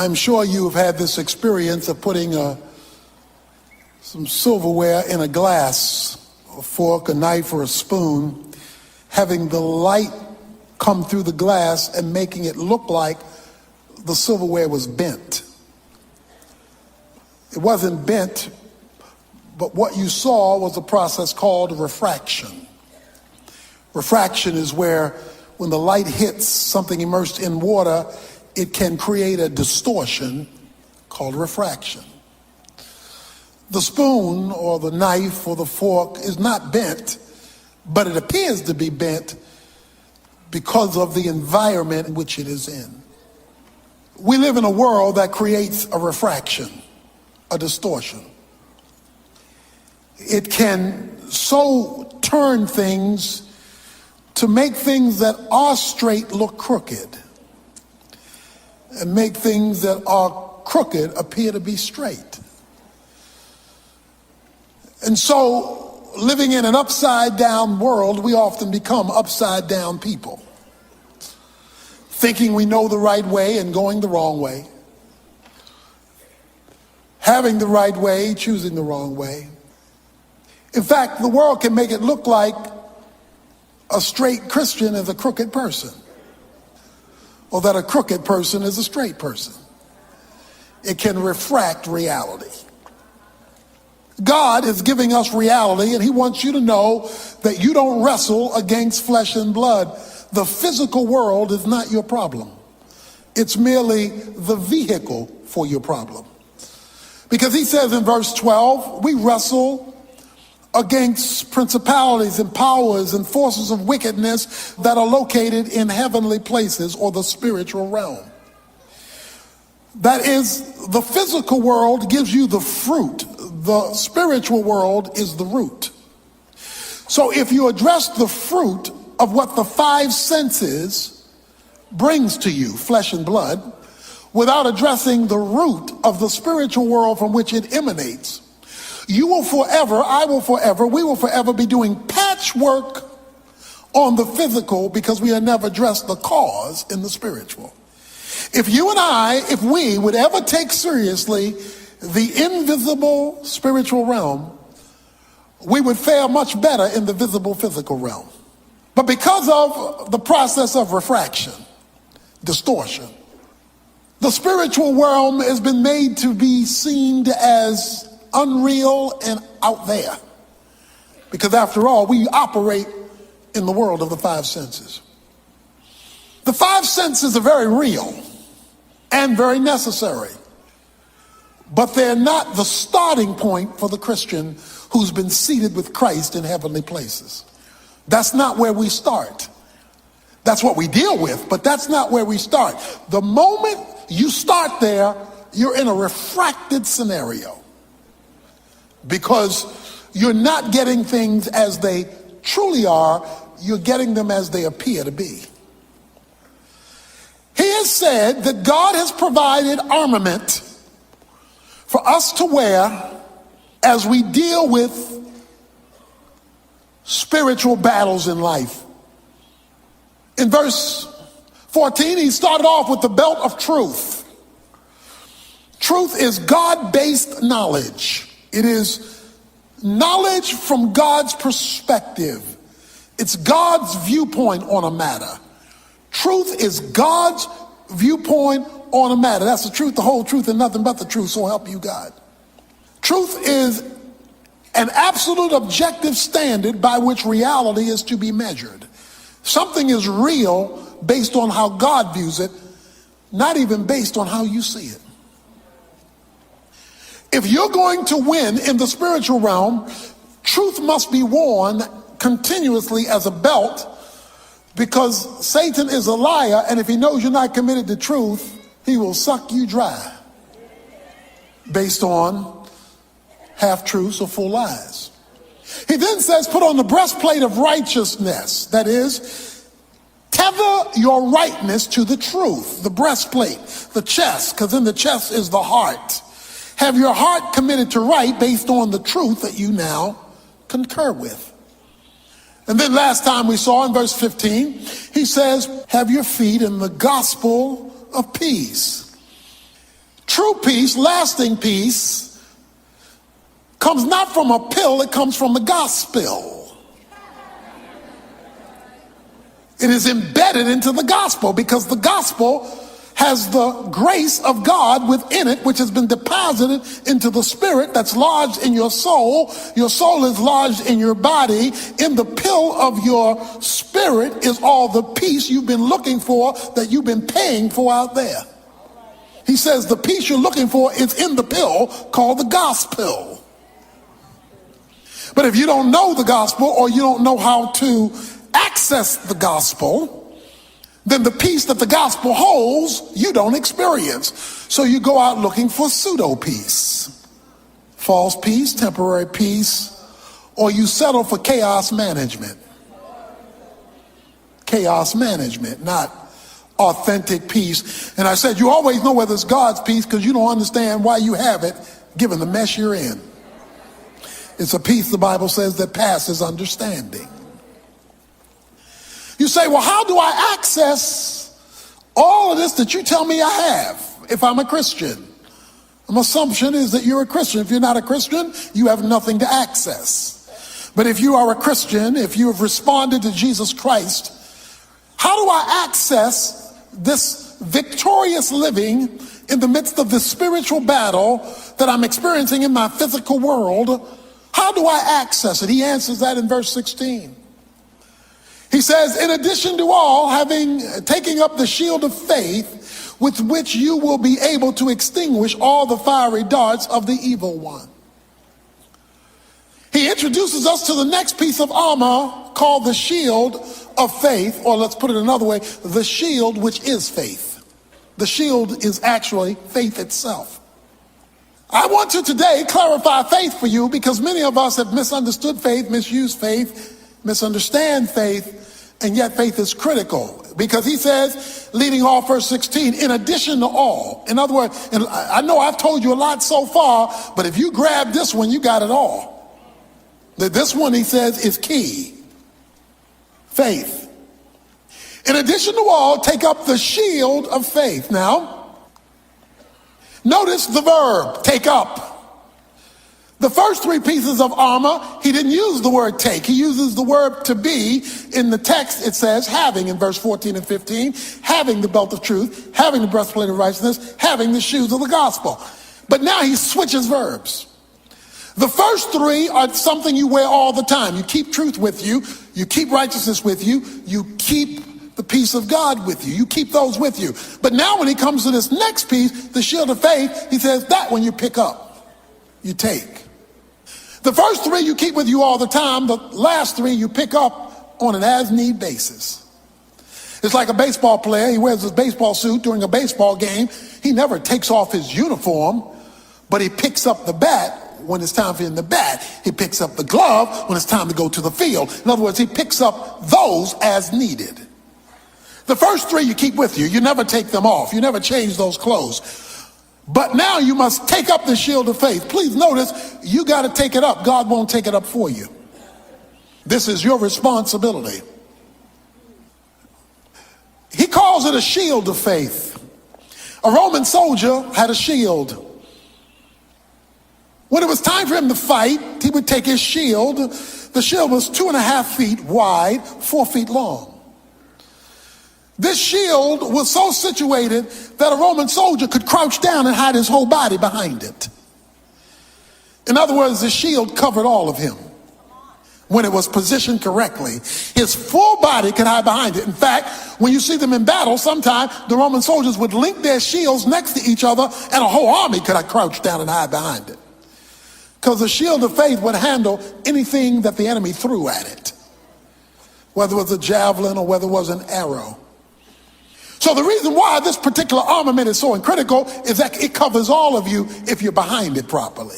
I'm sure you have had this experience of putting some silverware in a glass, a fork, a knife, or a spoon, having the light come through the glass and making it look like the silverware was bent. It wasn't bent, but what you saw was a process called refraction. Refraction is where when the light hits something immersed in water, it can create a distortion called refraction. The spoon or the knife or the fork is not bent, but it appears to be bent because of the environment in which it is in. We live in a world that creates a refraction, a distortion. It can so turn things to make things that are straight look crooked, and make things that are crooked appear to be straight. And so, living in an upside down world, we often become upside down people, thinking we know the right way and going the wrong way, having the right way, choosing the wrong way. In fact, the world can make it look like a straight Christian is a crooked person, or that a crooked person is a straight person. It can refract reality. God is giving us reality, and he wants you to know that you don't wrestle against flesh and blood. The physical world is not your problem. It's merely the vehicle for your problem. Because he says in verse 12, we wrestle against principalities and powers and forces of wickedness that are located in heavenly places, or the spiritual realm. That is, the physical world gives you the fruit. The spiritual world is the root. So if you address the fruit of what the five senses brings to you, flesh and blood, without addressing the root of the spiritual world from which it emanates, you will forever, I will forever, we will forever be doing patchwork on the physical because we have never addressed the cause in the spiritual. If you and I, if we would ever take seriously the invisible spiritual realm, we would fare much better in the visible physical realm. But because of the process of refraction, distortion, the spiritual realm has been made to be seen as unreal and out there. Because after all, we operate in the world of the five senses. The five senses are very real and very necessary, but they're not the starting point for the Christian who's been seated with Christ in heavenly places. That's not where we start. That's what we deal with, but that's not where we start. The moment you start there, you're in a refracted scenario, because you're not getting things as they truly are, you're getting them as they appear to be. He has said that God has provided armament for us to wear as we deal with spiritual battles in life. In verse 14, he started off with the belt of truth. Truth is God-based knowledge. It is knowledge from God's perspective. It's God's viewpoint on a matter. Truth is God's viewpoint on a matter. That's the truth, the whole truth, and nothing but the truth, so help you God. Truth is an absolute objective standard by which reality is to be measured. Something is real based on how God views it, not even based on how you see it. If you're going to win in the spiritual realm, truth must be worn continuously as a belt, because Satan is a liar, and if he knows you're not committed to truth, he will suck you dry based on half-truths or full lies. He then says, put on the breastplate of righteousness. That is, tether your rightness to the truth. The breastplate, the chest, because in the chest is the heart. Have your heart committed to right based on the truth that you now concur with. And then last time we saw in verse 15, he says, have your feet in the gospel of peace. True peace, lasting peace, comes not from a pill, it comes from the gospel. It is embedded into the gospel because the gospel has the grace of God within it, which has been deposited into the spirit that's lodged in your soul. Your soul is lodged in your body. In the pill of your spirit is all the peace you've been looking for, that you've been paying for out there. He says the peace you're looking for is in the pill called the gospel. But if you don't know the gospel, or you don't know how to access the gospel, then the peace that the gospel holds, you don't experience. So you go out looking for pseudo peace, false peace, temporary peace, or you settle for chaos management. Chaos management, not authentic peace. And I said, you always know whether it's God's peace because you don't understand why you have it, given the mess you're in. It's a peace, the Bible says, that passes understanding. You say, well, how do I access all of this that you tell me I have if I'm a Christian? My assumption is that you're a Christian. If you're not a Christian, you have nothing to access. But if you are a Christian, if you have responded to Jesus Christ, how do I access this victorious living in the midst of this spiritual battle that I'm experiencing in my physical world? How do I access it? He answers that in verse 16. He says, in addition to all, taking up the shield of faith, with which you will be able to extinguish all the fiery darts of the evil one. He introduces us to the next piece of armor called the shield of faith, or let's put it another way, the shield which is faith. The shield is actually faith itself. I want to today clarify faith for you because many of us have misunderstood faith, misused faith, misunderstand faith, and yet faith is critical because he says, leading off verse 16, in addition to all. In other words, and I know I've told you a lot so far, but if you grab this one, you got it all. This one, he says, is key. Faith. In addition to all, take up the shield of faith. Now, notice the verb, take up. The first three pieces of armor, he didn't use the word take. He uses the word to be. In the text, it says having in verse 14 and 15, having the belt of truth, having the breastplate of righteousness, having the shoes of the gospel. But now he switches verbs. The first three are something you wear all the time. You keep truth with you. You keep righteousness with you. You keep the peace of God with you. You keep those with you. But now when he comes to this next piece, the shield of faith, he says that one you pick up, you take. The first three you keep with you all the time. The last three you pick up on an as-need basis. It's like a baseball player. He wears his baseball suit during a baseball game. He never takes off his uniform, but he picks up the bat when it's time for him to bat. He picks up the glove when it's time to go to the field. In other words, he picks up those as needed. The first three you keep with you. You never take them off. You never change those clothes. But now you must take up the shield of faith. Please notice, you got to take it up. God won't take it up for you. This is your responsibility. He calls it a shield of faith. A Roman soldier had a shield. When it was time for him to fight, he would take his shield. The shield was 2.5 feet wide, 4 feet long. This shield was so situated that a Roman soldier could crouch down and hide his whole body behind it. In other words, the shield covered all of him when it was positioned correctly. His full body could hide behind it. In fact, when you see them in battle, sometimes the Roman soldiers would link their shields next to each other and a whole army could have crouched down and hide behind it. Because the shield of faith would handle anything that the enemy threw at it, whether it was a javelin or whether it was an arrow. So the reason why this particular armament is so critical is that it covers all of you if you're behind it properly.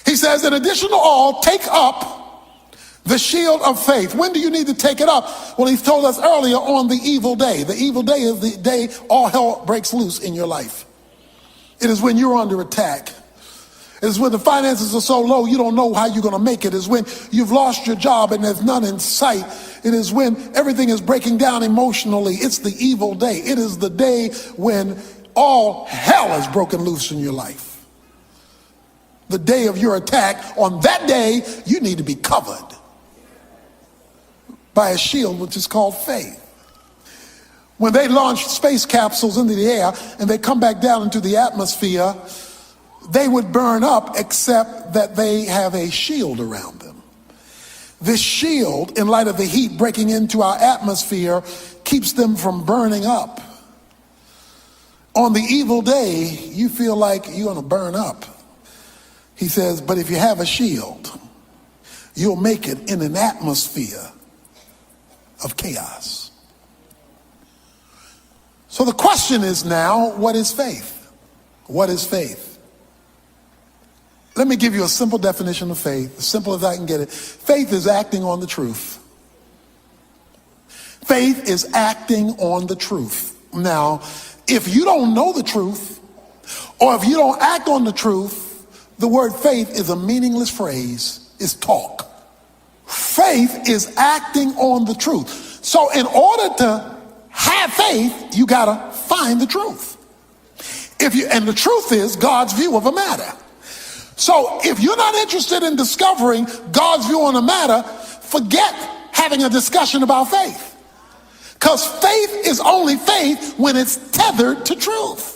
He says, in addition to all, take up the shield of faith. When do you need to take it up? Well, he told us earlier, on the evil day. The evil day is the day all hell breaks loose in your life. It is when you're under attack. It is when the finances are so low you don't know how you're going to make it. It is when you've lost your job and there's none in sight. It is when everything is breaking down emotionally. It's the evil day. It is the day when all hell has broken loose in your life. The day of your attack, on that day, you need to be covered by a shield which is called faith. When they launch space capsules into the air and they come back down into the atmosphere, they would burn up except that they have a shield around them. This shield, in light of the heat breaking into our atmosphere, keeps them from burning up. On the evil day, you feel like you're going to burn up. He says, but if you have a shield, you'll make it in an atmosphere of chaos. So the question is now, what is faith? What is faith? Let me give you a simple definition of faith, as simple as I can get it. Faith is acting on the truth. Faith is acting on the truth. Now, if you don't know the truth, or if you don't act on the truth, the word faith is a meaningless phrase. It's talk. Faith is acting on the truth. So in order to have faith, you gotta find the truth. And the truth is God's view of a matter. So if you're not interested in discovering God's view on a matter, forget having a discussion about faith. Because faith is only faith when it's tethered to truth.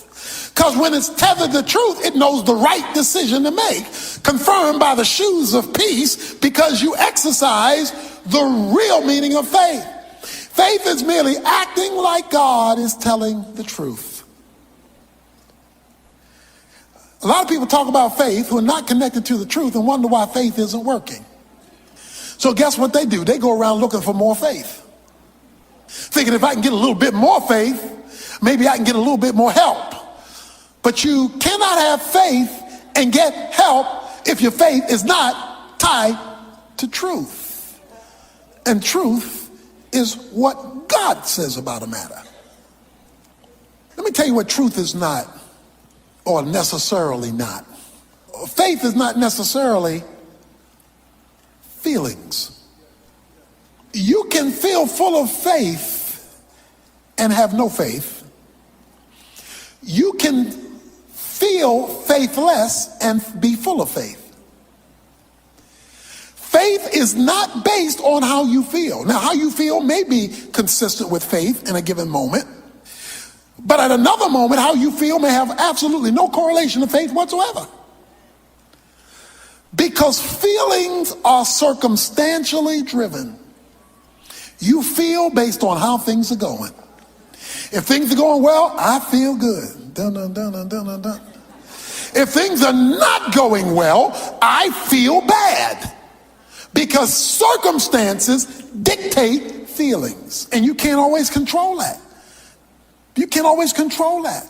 Because when it's tethered to truth, it knows the right decision to make, confirmed by the shoes of peace, because you exercise the real meaning of faith. Faith is merely acting like God is telling the truth. A lot of people talk about faith who are not connected to the truth and wonder why faith isn't working. So guess what they do? They go around looking for more faith, thinking if I can get a little bit more faith, maybe I can get a little bit more help. But you cannot have faith and get help if your faith is not tied to truth. And truth is what God says about a matter. Let me tell you what truth is not, or necessarily not. Faith is not necessarily feelings. You can feel full of faith and have no faith. You can feel faithless and be full of faith. Faith is not based on how you feel. Now, how you feel may be consistent with faith in a given moment, but at another moment, how you feel may have absolutely no correlation to faith whatsoever. Because feelings are circumstantially driven. You feel based on how things are going. If things are going well, I feel good. Dun, dun, dun, dun, dun, dun, dun. If things are not going well, I feel bad. Because circumstances dictate feelings. And you can't always control that. You can't always control that.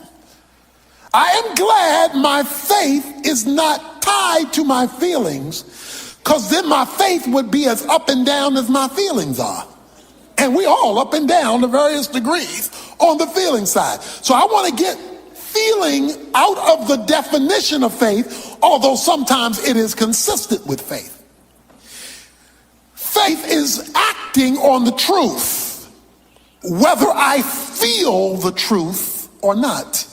I am glad my faith is not tied to my feelings, because then my faith would be as up and down as my feelings are. And we all up and down to various degrees on the feeling side. So I want to get feeling out of the definition of faith, although sometimes it is consistent with faith. Faith is acting on the truth, whether I feel the truth or not,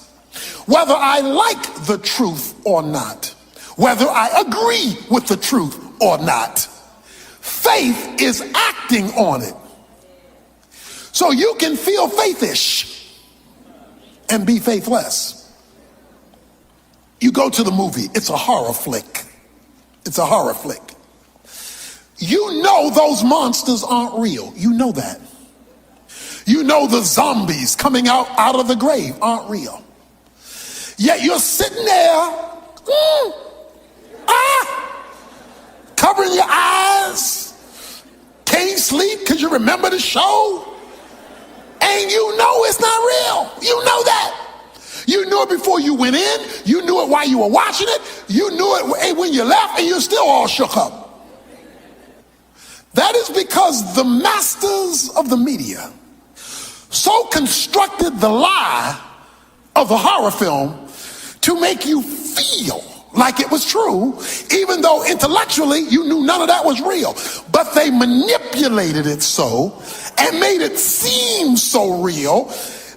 whether I like the truth or not, whether I agree with the truth or not. Faith is acting on it. So you can feel faithish and be faithless. You go to the movie, it's a horror flick. It's a horror flick. You know those monsters aren't real. You know that. You know the zombies coming out of the grave aren't real. Yet you're sitting there, covering your eyes, can't sleep because you remember the show. And you know it's not real. You know that. You knew it before you went in. You knew it while you were watching it. You knew it when you left, and you're still all shook up. That is because the masters of the media so constructed the lie of the horror film to make you feel like it was true, even though intellectually you knew none of that was real. But they manipulated it so and made it seem so real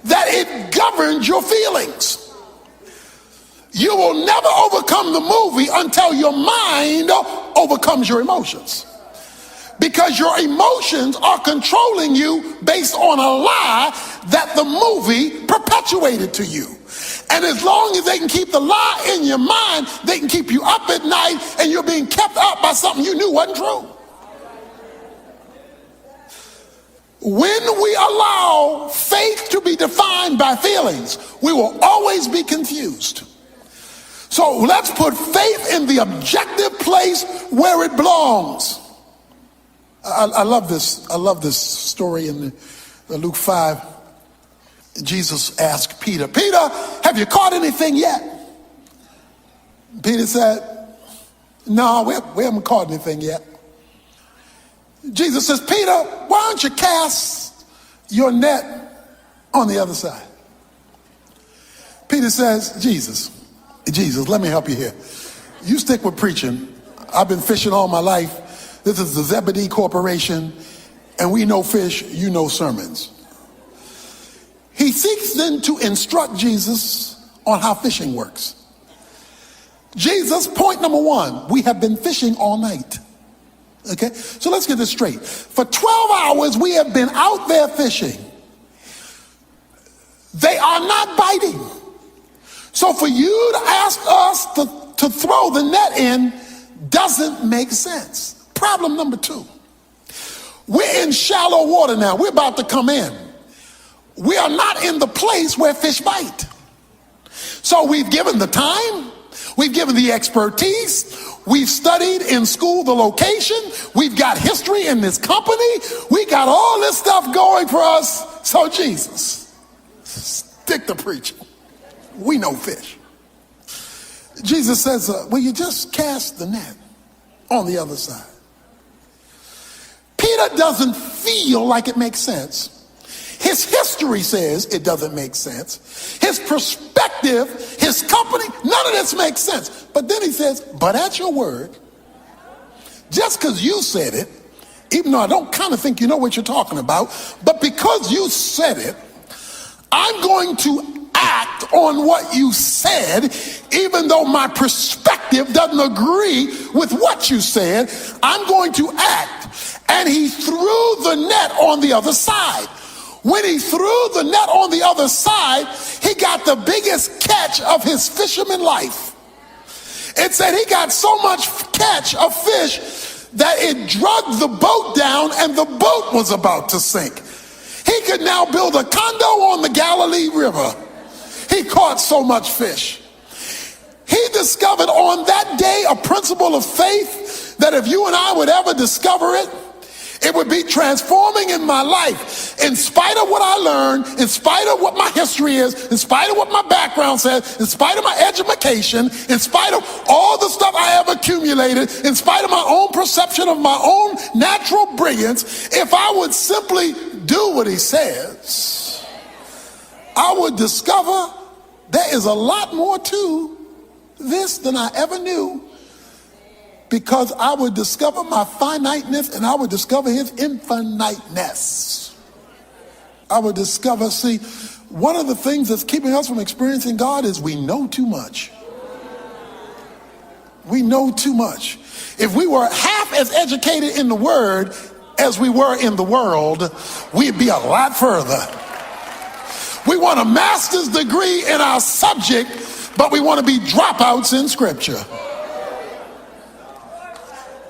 that it governed your feelings. You will never overcome the movie until your mind overcomes your emotions. Because your emotions are controlling you based on a lie that the movie perpetuated to you. And as long as they can keep the lie in your mind, they can keep you up at night, and you're being kept up by something you knew wasn't true. When we allow faith to be defined by feelings, we will always be confused. So let's put faith in the objective place where it belongs. I love this. I love this story in Luke 5. Jesus asked Peter, Peter, have you caught anything yet? Peter said, no, we haven't caught anything yet. Jesus says, Peter, why don't you cast your net on the other side? Peter says, Jesus, let me help you here. You stick with preaching. I've been fishing all my life. This is the Zebedee Corporation, and we know fish, you know sermons. He seeks then to instruct Jesus on how fishing works. Jesus, point number one, we have been fishing all night. Okay, so let's get this straight. For 12 hours, we have been out there fishing. They are not biting. So for you to ask us to throw the net in doesn't make sense. Problem number two, we're in shallow water now. We're about to come in. We are not in the place where fish bite. So we've given the time, we've given the expertise, we've studied in school the location, we've got history in this company, we got all this stuff going for us. So Jesus, stick to preaching. We know fish. Jesus says, will you just cast the net on the other side? Peter doesn't feel like it makes sense. His history says it doesn't make sense. His perspective, his company, none of this makes sense. But then he says, but at your word, just because you said it, even though I don't kind of think you know what you're talking about, but because you said it, I'm going to act on what you said, even though my perspective doesn't agree with what you said. I'm going to act. And he threw the net on the other side. When he threw the net on the other side, he got the biggest catch of his fisherman life. It said he got so much catch of fish that it dragged the boat down and the boat was about to sink. He could now build a condo on the Galilee River. He caught so much fish. He discovered on that day a principle of faith that if you and I would ever discover it, it would be transforming in my life. In spite of what I learned, in spite of what my history is, in spite of what my background says, in spite of my education, in spite of all the stuff I have accumulated, in spite of my own perception of my own natural brilliance, if I would simply do what he says, I would discover there is a lot more to this than I ever knew. Because I would discover my finiteness and I would discover his infiniteness. I would discover, see, one of the things that's keeping us from experiencing God is we know too much. We know too much. If we were half as educated in the word as we were in the world, we'd be a lot further. We want a master's degree in our subject, but we want to be dropouts in scripture.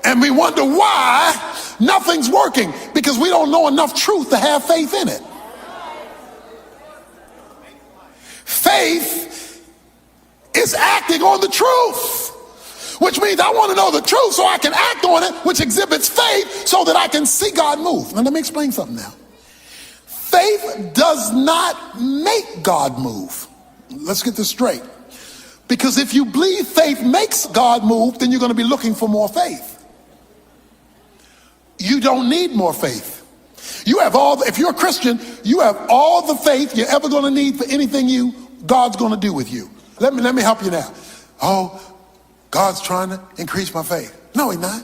And we wonder why nothing's working, because we don't know enough truth to have faith in it. Faith is acting on the truth, which means I want to know the truth so I can act on it, which exhibits faith so that I can see God move. Now let me explain something now. Faith does not make God move. Let's get this straight. Because if you believe faith makes God move, then you're going to be looking for more faith. You don't need more faith. You have if you're a Christian, you have all the faith you're ever going to need for anything God's going to do with you. Let me help you now. Oh, God's trying to increase my faith. No, he's not.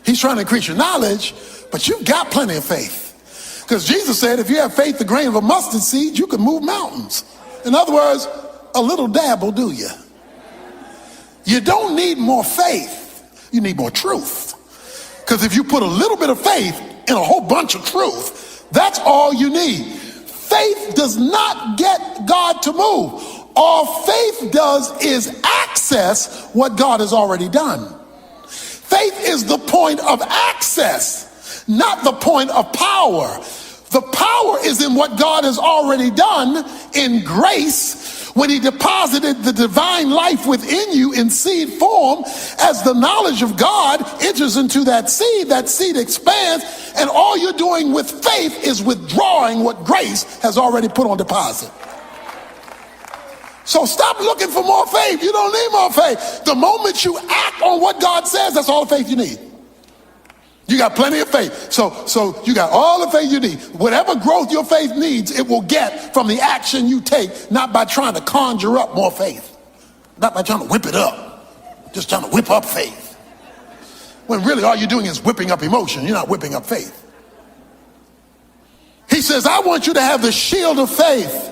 He's trying to increase your knowledge, but you've got plenty of faith. Because Jesus said if you have faith the grain of a mustard seed, you can move mountains. In other words, a little dab will do you. You don't need more faith. You need more truth. Because if you put a little bit of faith in a whole bunch of truth, that's all you need. Faith does not get God to move. All faith does is access what God has already done. Faith is the point of access, not the point of power. The power is in what God has already done in grace when he deposited the divine life within you in seed form. As the knowledge of God enters into that seed expands, and all you're doing with faith is withdrawing what grace has already put on deposit. So stop looking for more faith. You don't need more faith. The moment you act on what God says, that's all the faith you need. You got plenty of faith. So you got all the faith you need. Whatever growth your faith needs, it will get from the action you take, not by trying to conjure up more faith. Not by trying to whip it up. Just trying to whip up faith. When really all you're doing is whipping up emotion. You're not whipping up faith. He says, I want you to have the shield of faith.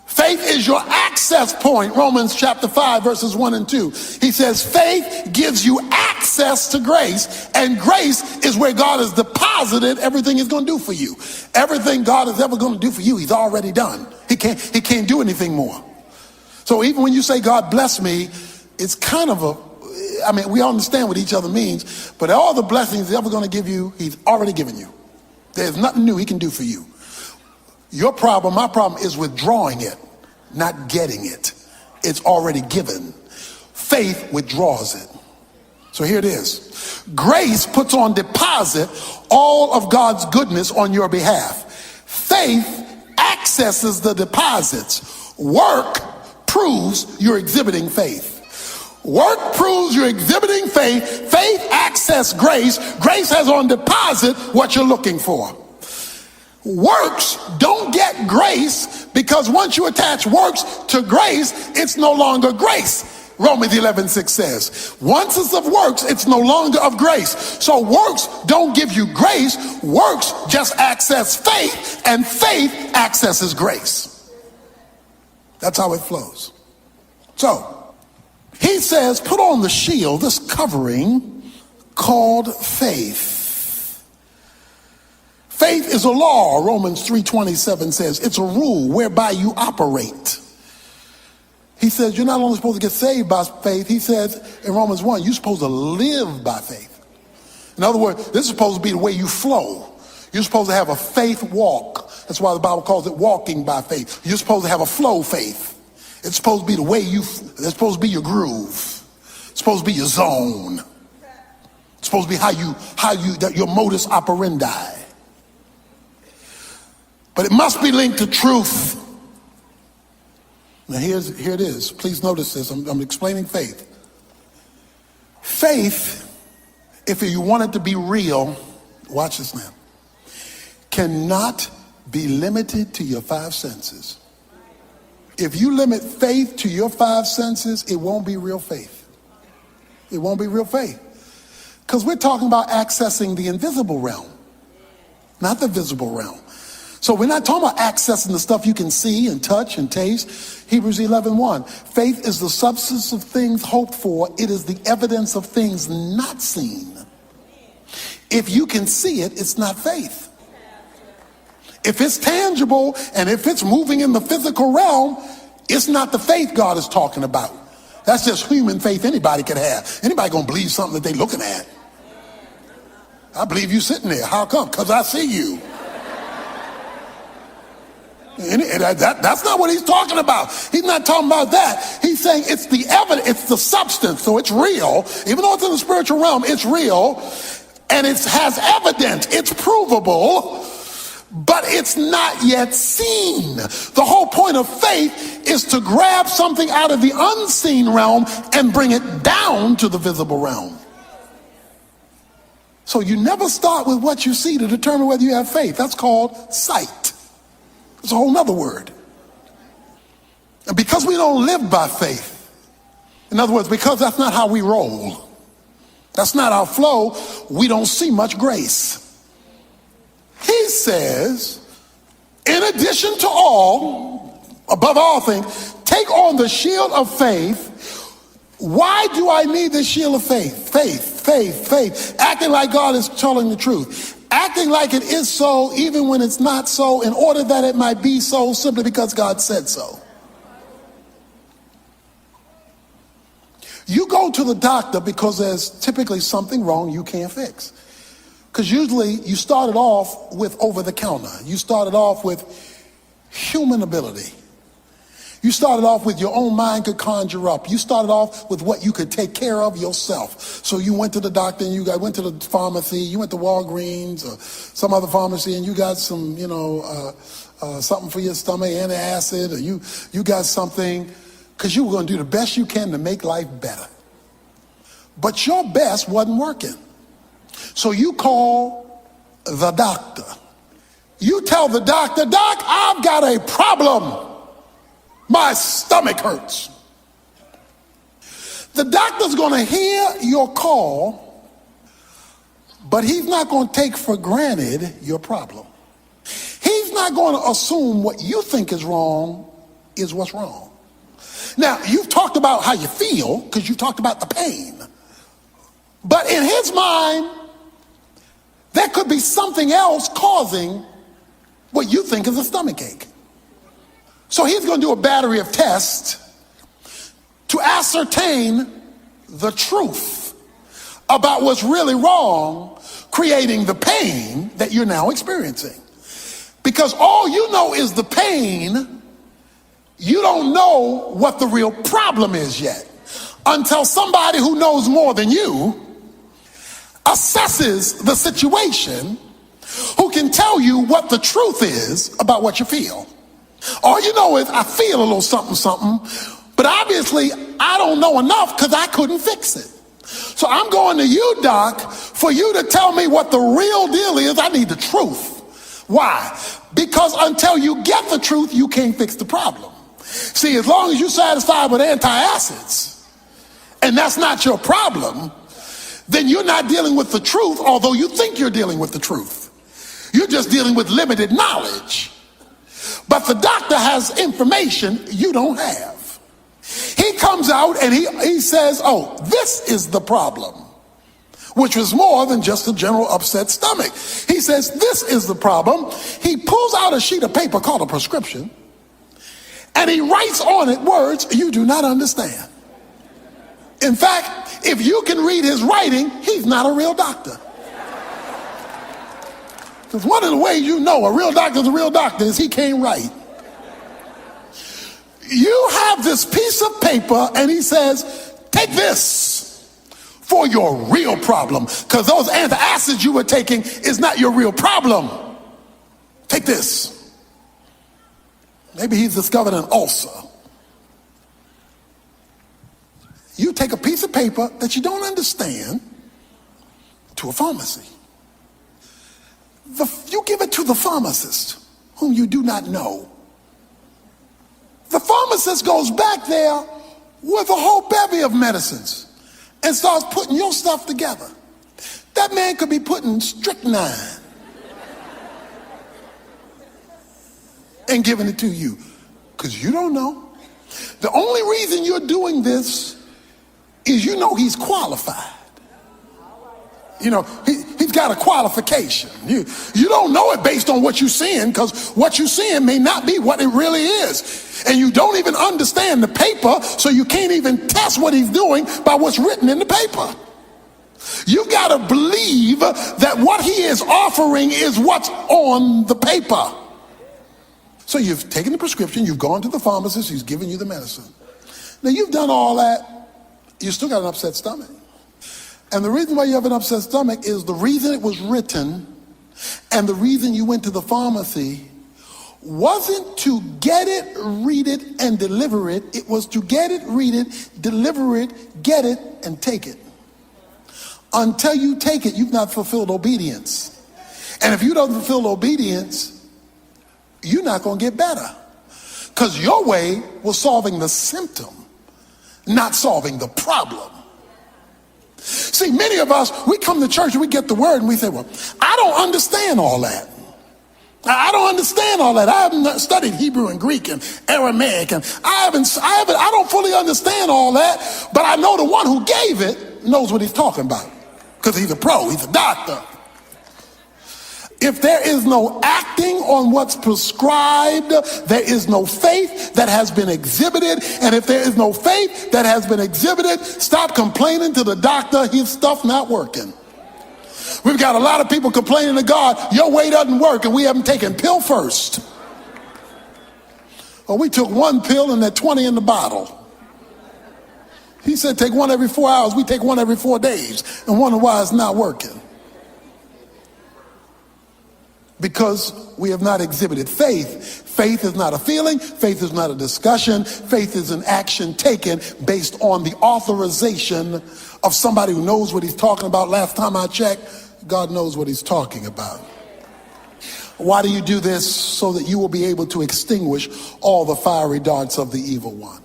Faith is your access point. Romans chapter 5 verses 1 and 2. He says faith gives you access to grace, and grace is where God has deposited everything he's going to do for you. Everything God is ever going to do for you, he's already done. He can't do anything more. So even when you say God bless me, it's kind of we understand what each other means, but all the blessings he's ever going to give you, he's already given you. There's nothing new he can do for you. Your problem, my problem, is withdrawing it, not getting it. It's already given. Faith withdraws it. So here it is. Grace puts on deposit all of God's goodness on your behalf. Faith accesses the deposits. Work proves you're exhibiting faith. Work proves you're exhibiting faith. Faith accesses grace. Grace has on deposit what you're looking for. Works don't get grace, because once you attach works to grace, it's no longer grace. Romans 11:6 says, once it's of works, it's no longer of grace. So works don't give you grace. Works just access faith, and faith accesses grace. That's how it flows. So he says, put on the shield, this covering called faith. Faith is a law, Romans 3:27 says. It's a rule whereby you operate. He says you're not only supposed to get saved by faith, he says in Romans 1, you're supposed to live by faith. In other words, this is supposed to be the way you flow. You're supposed to have a faith walk. That's why the Bible calls it walking by faith. You're supposed to have a flow faith. It's supposed to be the way it's supposed to be your groove. It's supposed to be your zone. It's supposed to be your modus operandi. But it must be linked to truth. Now here it is. Please notice this. I'm explaining faith. Faith, if you want it to be real, watch this now, cannot be limited to your five senses. If you limit faith to your five senses, it won't be real faith. It won't be real faith. Because we're talking about accessing the invisible realm, not the visible realm. So we're not talking about accessing the stuff you can see and touch and taste. Hebrews 11:1. Faith is the substance of things hoped for. It is the evidence of things not seen. If you can see it, it's not faith. If it's tangible and if it's moving in the physical realm, it's not the faith God is talking about. That's just human faith anybody can have. Anybody gonna believe something that they looking at. I believe you sitting there. How come? Because I see you. And that's not what he's talking about. He's not talking about that. He's saying it's the evidence, it's the substance, so it's real. Even though it's in the spiritual realm, it's real. And it has evidence, it's provable, but it's not yet seen. The whole point of faith is to grab something out of the unseen realm and bring it down to the visible realm. So you never start with what you see to determine whether you have faith. That's called sight. It's a whole nother word. And because we don't live by faith, in other words, because that's not how we roll, that's not our flow, we don't see much grace. He says, in addition addition to all, above all things, take on the shield of faith. Why do I need the shield of faith? Faith. Acting like God is telling the truth. Acting like it is so even when it's not so, in order that it might be so simply because God said so. You go to the doctor because there's typically something wrong you can't fix. Because usually you started off with over the counter. You started off with human ability. You started off with your own mind could conjure up. You started off with what you could take care of yourself. So you went to the doctor and went to the pharmacy. You went to Walgreens or some other pharmacy and you got some, something for your stomach, antacid, or you got something because you were going to do the best you can to make life better. But your best wasn't working. So you call the doctor. You tell the doctor, Doc, I've got a problem. My stomach hurts. The doctor's going to hear your call, but he's not going to take for granted your problem. He's not going to assume what you think is wrong is what's wrong. Now, you've talked about how you feel because you talked about the pain. But in his mind, there could be something else causing what you think is a stomach ache. So he's going to do a battery of tests to ascertain the truth about what's really wrong, creating the pain that you're now experiencing. Because all you know is the pain, you don't know what the real problem is yet until somebody who knows more than you assesses the situation, who can tell you what the truth is about what you feel. All you know is I feel a little something, but obviously I don't know enough because I couldn't fix it. So I'm going to you, Doc, for you to tell me what the real deal is. I need the truth. Why? Because until you get the truth, you can't fix the problem. See, as long as you're satisfied with antacids, and that's not your problem, then you're not dealing with the truth, although you think you're dealing with the truth. You're just dealing with limited knowledge. But the doctor has information you don't have. He comes out and he says, oh, this is the problem, which was more than just a general upset stomach. He says, this is the problem. He pulls out a sheet of paper called a prescription, and he writes on it words you do not understand. In fact, if you can read his writing, he's not a real doctor. Because one of the ways you know a real doctor is a real doctor is he can't write. You have this piece of paper and he says, take this for your real problem. Because those antacids you were taking is not your real problem. Take this. Maybe he's discovered an ulcer. You take a piece of paper that you don't understand to a pharmacy. You give it to the pharmacist, whom you do not know. The pharmacist goes back there with a whole bevy of medicines and starts putting your stuff together. That man could be putting strychnine and giving it to you because you don't know. The only reason you're doing this is you know he's qualified. You know, he's got a qualification. You don't know it based on what you're seeing, because what you're seeing may not be what it really is. And you don't even understand the paper, so you can't even test what he's doing by what's written in the paper. You've got to believe that what he is offering is what's on the paper. So you've taken the prescription, you've gone to the pharmacist, he's giving you the medicine. Now you've done all that, you still got an upset stomach. And the reason why you have an upset stomach is the reason it was written and the reason you went to the pharmacy wasn't to get it, read it, and deliver it. It was to get it, read it, deliver it, get it, and take it. Until you take it, you've not fulfilled obedience. And if you don't fulfill obedience, you're not going to get better. Because your way was solving the symptom, not solving the problem. See, many of us, we come to church and we get the word and we say, well, I don't understand all that. I don't understand all that. I haven't studied Hebrew and Greek and Aramaic, and I don't fully understand all that, but I know the one who gave it knows what he's talking about, because he's a pro, he's a doctor. If there is no acting on what's prescribed, there is no faith that has been exhibited. And if there is no faith that has been exhibited, stop complaining to the doctor, his stuff not working. We've got a lot of people complaining to God, your way doesn't work, and we haven't taken pill first. Well, we took one pill and there 20 in the bottle. He said take one every 4 hours. We take one every 4 days and wonder why it's not working. Because we have not exhibited faith. Faith is not a feeling. Faith is not a discussion. Faith is an action taken based on the authorization of somebody who knows what he's talking about. Last time I checked, God knows what he's talking about. Why do you do this? So that you will be able to extinguish all the fiery darts of the evil one.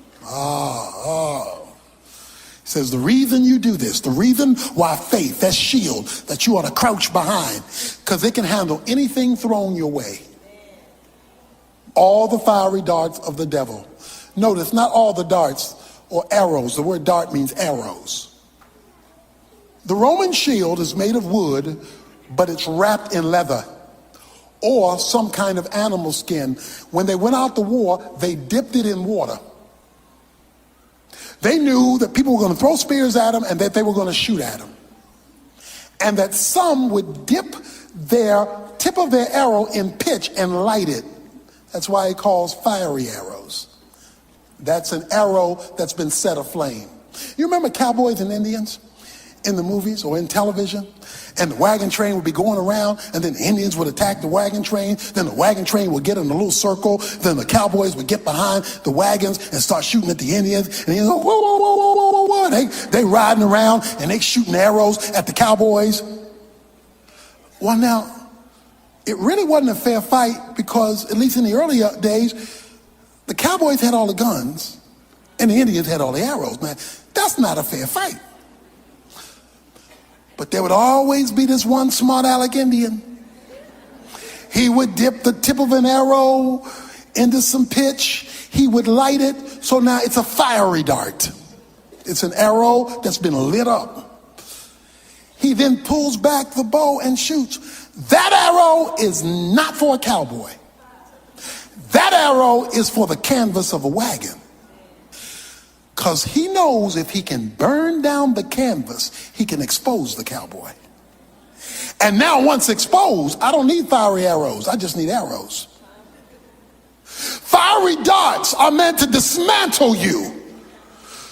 He says the reason you do this, the reason why faith, that shield that you ought to crouch behind, because it can handle anything thrown your way. All the fiery darts of the devil. Notice, not all the darts or arrows. The word dart means arrows. The Roman shield is made of wood, but it's wrapped in leather or some kind of animal skin. When they went out to war, they dipped it in water. They knew that people were going to throw spears at them and that they were going to shoot at them. And that some would dip their tip of their arrow in pitch and light it. That's why he calls fiery arrows. That's an arrow that's been set aflame. You remember cowboys and Indians in the movies or in television? And the wagon train would be going around, and then the Indians would attack the wagon train. Then the wagon train would get in a little circle. Then the cowboys would get behind the wagons and start shooting at the Indians. And you know, whoa, whoa, whoa, whoa, whoa, whoa. They riding around and they shooting arrows at the cowboys. Well, now, it really wasn't a fair fight because, at least in the earlier days, the cowboys had all the guns and the Indians had all the arrows. Man, that's not a fair fight. But there would always be this one smart aleck Indian. He would dip the tip of an arrow into some pitch. He would light it. So now it's a fiery dart. It's an arrow that's been lit up. He then pulls back the bow and shoots. That arrow is not for a cowboy. That arrow is for the canvas of a wagon. Because he knows if he can burn down the canvas, he can expose the cowboy. And now once exposed, I don't need fiery arrows. I just need arrows. Fiery darts are meant to dismantle you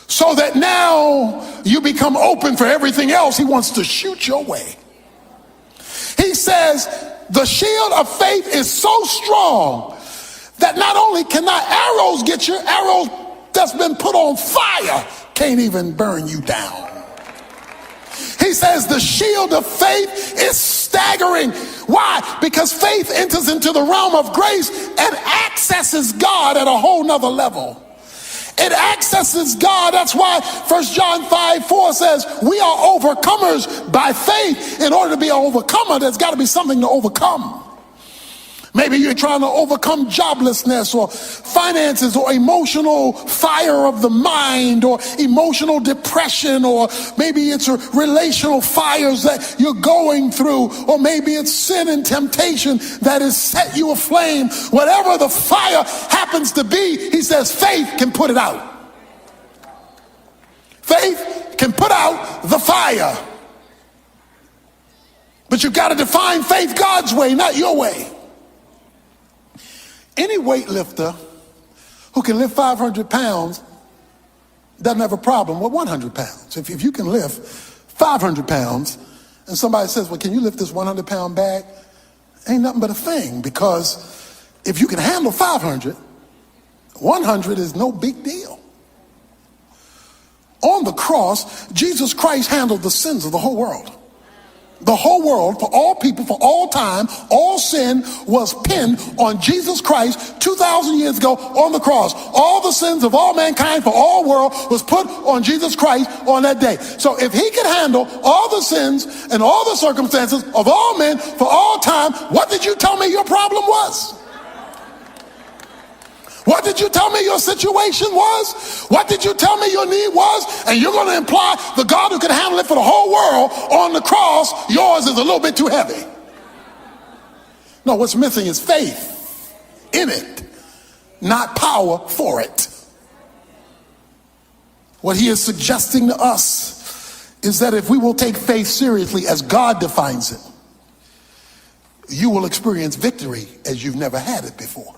so that now you become open for everything else he wants to shoot your way. He says the shield of faith is so strong that not only cannot arrows get your arrows that's been put on fire can't even burn you down. He says the shield of faith is staggering. Why? Because faith enters into the realm of grace and accesses God at a whole nother level. It accesses God. That's why 1 John 5:4 says we are overcomers by faith. In order to be an overcomer, there's got to be something to overcome. Maybe you're trying to overcome joblessness or finances or emotional fire of the mind or emotional depression, or maybe it's relational fires that you're going through, or maybe it's sin and temptation that has set you aflame. Whatever the fire happens to be, he says faith can put it out. Faith can put out the fire. But you've got to define faith God's way, not your way. Any weightlifter who can lift 500 pounds doesn't have a problem with 100 pounds. If you can lift 500 pounds and somebody says, well, can you lift this 100-pound bag? Ain't nothing but a thing, because if you can handle 500, 100 is no big deal. On the cross, Jesus Christ handled the sins of the whole world. The whole world, for all people, for all time, all sin was pinned on Jesus Christ 2,000 years ago on the cross. All the sins of all mankind for all world was put on Jesus Christ on that day. So if he could handle all the sins and all the circumstances of all men for all time, what did you tell me your problem was? What did you tell me your situation was? What did you tell me your need was? And you're going to imply the God who can handle it for the whole world on the cross, yours is a little bit too heavy. No, what's missing is faith in it, not power for it. What he is suggesting to us is that if we will take faith seriously as God defines it, you will experience victory as you've never had it before.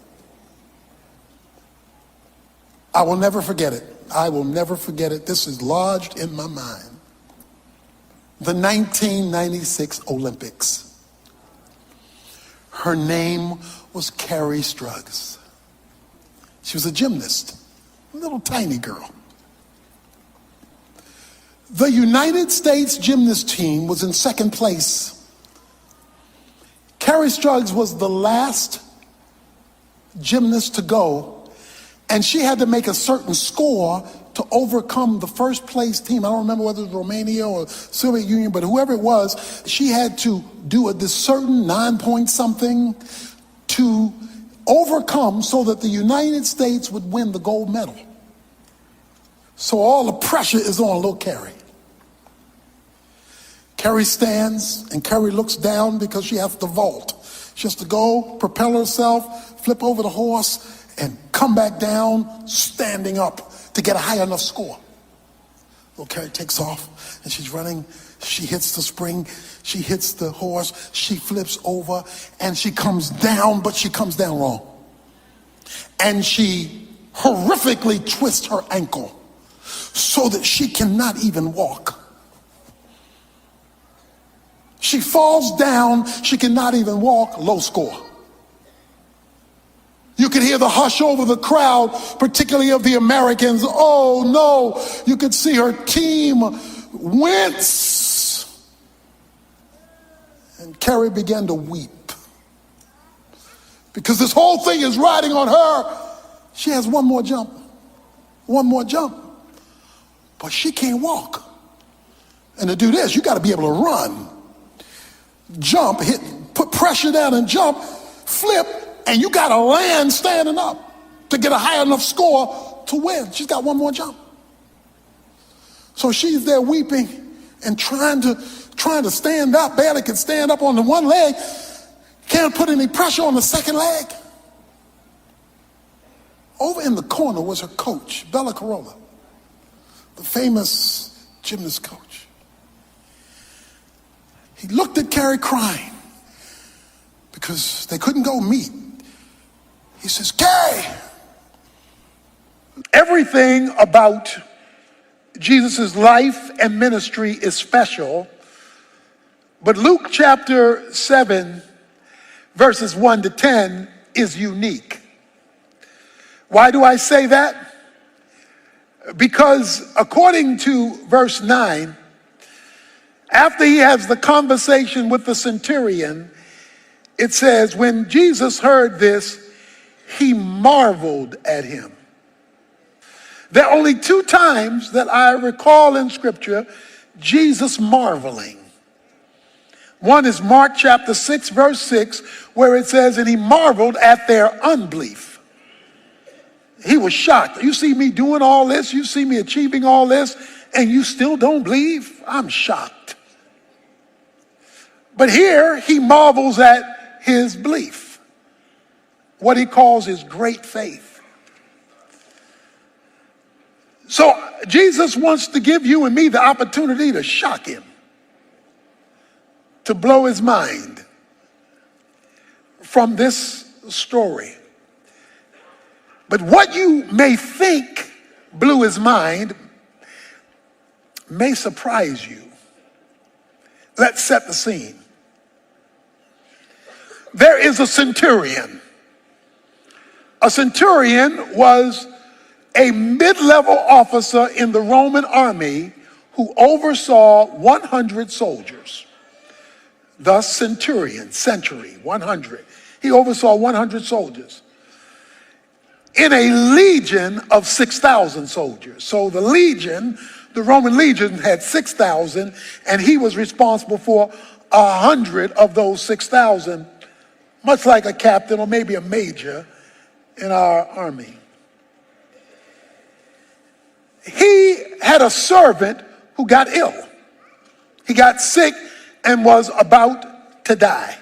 I will never forget it. I will never forget it. This is lodged in my mind. The 1996 Olympics. Her name was Carrie Struggs. She was a gymnast, a little tiny girl. The United States gymnast team was in second place. Carrie Struggs was the last gymnast to go, and she had to make a certain score to overcome the first place team. I don't remember whether it was Romania or Soviet Union, but whoever it was, she had to do this certain 9-point something to overcome so that the United States would win the gold medal. So all the pressure is on little Carrie. Carrie stands and Carrie looks down because she has to vault. She has to go, propel herself, flip over the horse, and come back down standing up to get a high enough score. Little Carrie takes off and she's running. She hits the spring. She hits the horse. She flips over and she comes down, but she comes down wrong. And she horrifically twists her ankle so that she cannot even walk. She falls down. She cannot even walk. Low score. You could hear the hush over the crowd, particularly of the Americans. Oh no, you could see her team wince. And Carrie began to weep. Because this whole thing is riding on her. She has one more jump. One more jump. But she can't walk. And to do this, you got to be able to run. Jump, hit, put pressure down and jump, flip, and you got to land standing up to get a high enough score to win. She's got one more jump. So she's there weeping and trying to stand up. Barely can stand up on the one leg. Can't put any pressure on the second leg. Over in the corner was her coach, Bella Carolla, the famous gymnast coach. He looked at Carrie crying because they couldn't go meet. He says, Carrie, everything about Jesus' life and ministry is special, but Luke chapter 7, verses 1 to 10 is unique. Why do I say that? Because according to verse 9, after he has the conversation with the centurion, it says, when Jesus heard this, he marveled at him. There are only 2 times that I recall in Scripture Jesus marveling. One is Mark chapter 6, verse 6, where it says, and he marveled at their unbelief. He was shocked. You see me doing all this, you see me achieving all this, and you still don't believe? I'm shocked. But here he marvels at his belief. What he calls his great faith. So Jesus wants to give you and me the opportunity to shock him, to blow his mind from this story. But what you may think blew his mind may surprise you. Let's set the scene. There is a centurion. A centurion was a mid-level officer in the Roman army who oversaw 100 soldiers. the century, 100. He oversaw 100 soldiers in a legion of 6,000 soldiers. So the Roman legion had 6,000, and he was responsible for 100 of those 6,000, much like a captain or maybe a major in our army. He had a servant who got ill. He got sick and was about to die.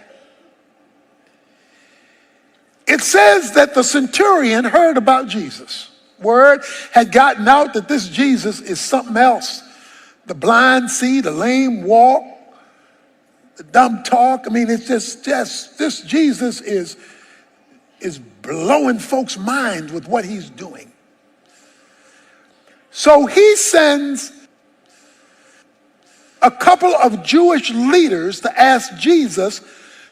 It says that the centurion heard about Jesus. Word had gotten out that this Jesus is something else. The blind see, the lame walk, the dumb talk. I mean, it's just this Jesus is blowing folks' minds with what he's doing. So he sends a couple of Jewish leaders to ask Jesus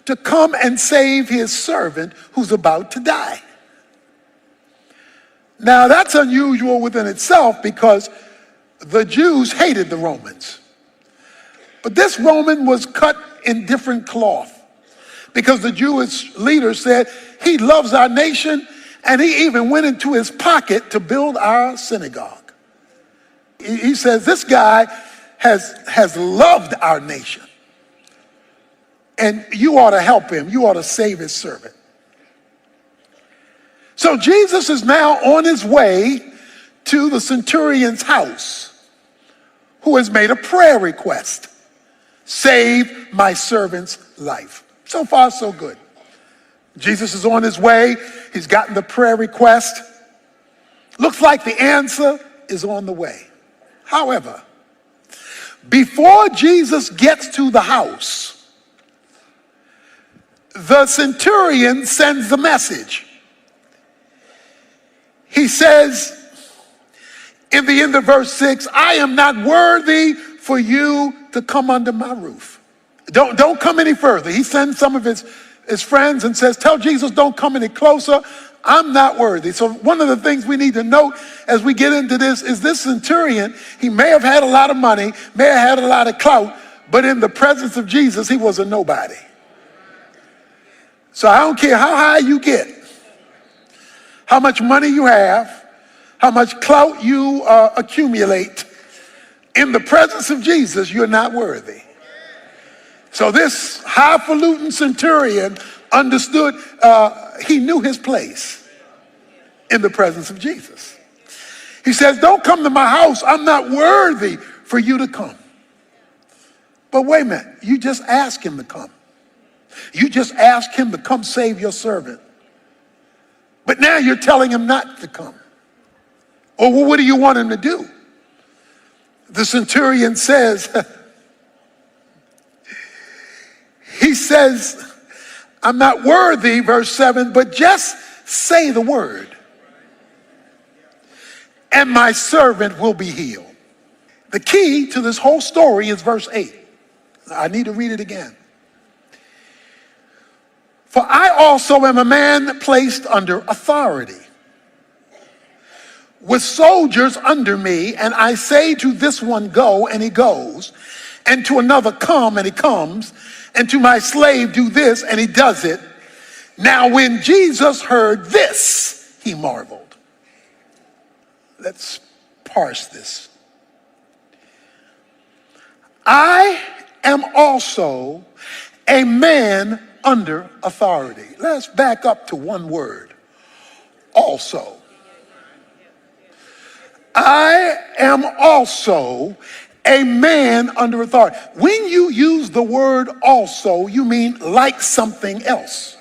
to come and save his servant who's about to die. Now that's unusual within itself because the Jews hated the Romans. But this Roman was cut in different cloth because the Jewish leaders said he loves our nation, and he even went into his pocket to build our synagogue. He says this guy has loved our nation, and you ought to help him. You ought to save his servant. So Jesus is now on his way to the centurion's house, who has made a prayer request. Save my servant's life. So far, so good. Jesus is on his way. He's gotten the prayer request. Looks like the answer is on the way. However, before Jesus gets to the house, the centurion sends the message. He says in the end of verse 6, I am not worthy for you to come under my roof. Don't come any further. He sends some of his friends and says, tell Jesus don't come any closer. I'm not worthy. So one of the things we need to note as we get into this is this centurion, he may have had a lot of money, may have had a lot of clout, but in the presence of Jesus, he was a nobody. So I don't care how high you get, how much money you have, how much clout you accumulate, in the presence of Jesus, you're not worthy. So this highfalutin centurion understood, he knew his place in the presence of Jesus. He says, don't come to my house. I'm not worthy for you to come. But wait a minute, you just asked him to come. You just asked him to come save your servant. But now you're telling him not to come. Or well, what do you want him to do? The centurion says, he says, I'm not worthy, verse 7, but just say the word, and my servant will be healed. The key to this whole story is verse 8. I need to read it again. For I also am a man placed under authority, with soldiers under me, and I say to this one, go, and he goes, and to another, come, and he comes, and to my slave, do this, and he does it. Now when Jesus heard this, he marveled. Let's parse this. I am also a man under authority. Let's back up to one word. Also. I am also a man under authority. When you use the word also, you mean like something else.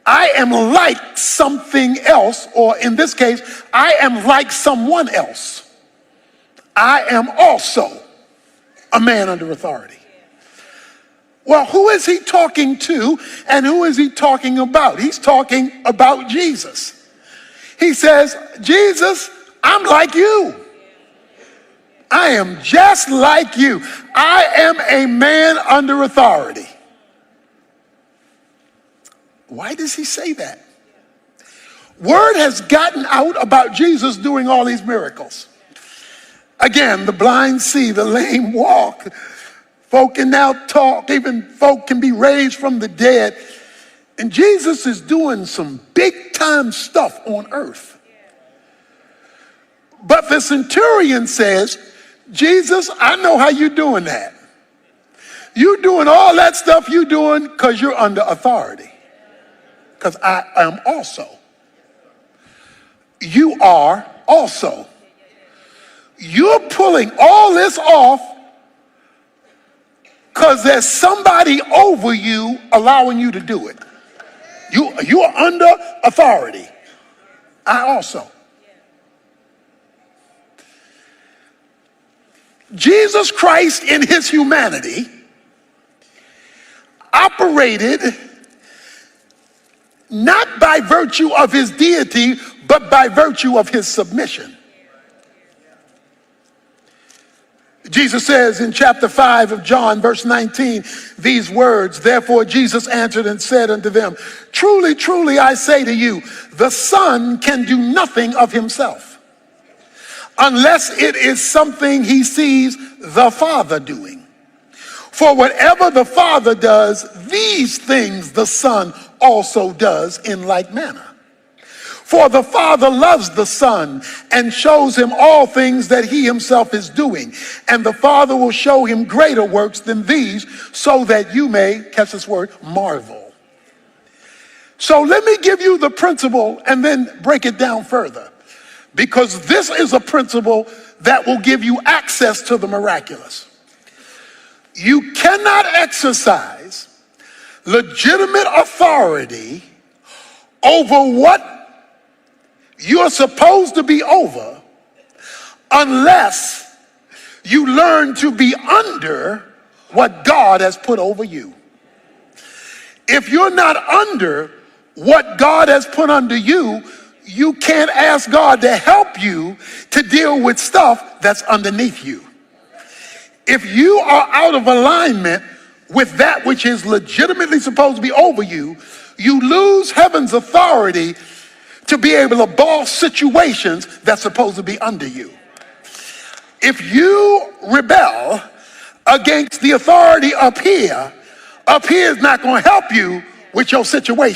I am like something else, or in this case, I am like someone else. I am also a man under authority. Well, who is he talking to, and who is he talking about? He's talking about Jesus. He says, Jesus, I'm like you. I am just like you. I am a man under authority. Why does he say that? Word has gotten out about Jesus doing all these miracles. Again, the blind see, the lame walk, Folk can now talk, even folk can be raised from the dead. And Jesus is doing some big time stuff on earth. But the centurion says, Jesus, I know how you're doing that. You're doing all that stuff you're doing because you're under authority. Because I am also. You are also. You're pulling all this off because there's somebody over you allowing you to do it. You are under authority. I also. Jesus Christ in his humanity operated not by virtue of his deity, but by virtue of his submission. Jesus says in chapter 5 of John, verse 19, these words, therefore Jesus answered and said unto them, truly, truly, I say to you, the Son can do nothing of himself, unless it is something he sees the Father doing. For whatever the Father does, these things the Son also does in like manner. For the Father loves the Son and shows him all things that he himself is doing. And the Father will show him greater works than these, so that you may, catch this word, marvel. So let me give you the principle and then break it down further. Because this is a principle that will give you access to the miraculous. You cannot exercise legitimate authority over what you're supposed to be over unless you learn to be under what God has put over you. If you're not under what God has put under you, you can't ask God to help you to deal with stuff that's underneath you. If you are out of alignment with that which is legitimately supposed to be over you, you lose heaven's authority to be able to boss situations that's supposed to be under you. If you rebel against the authority up here is not going to help you with your situation.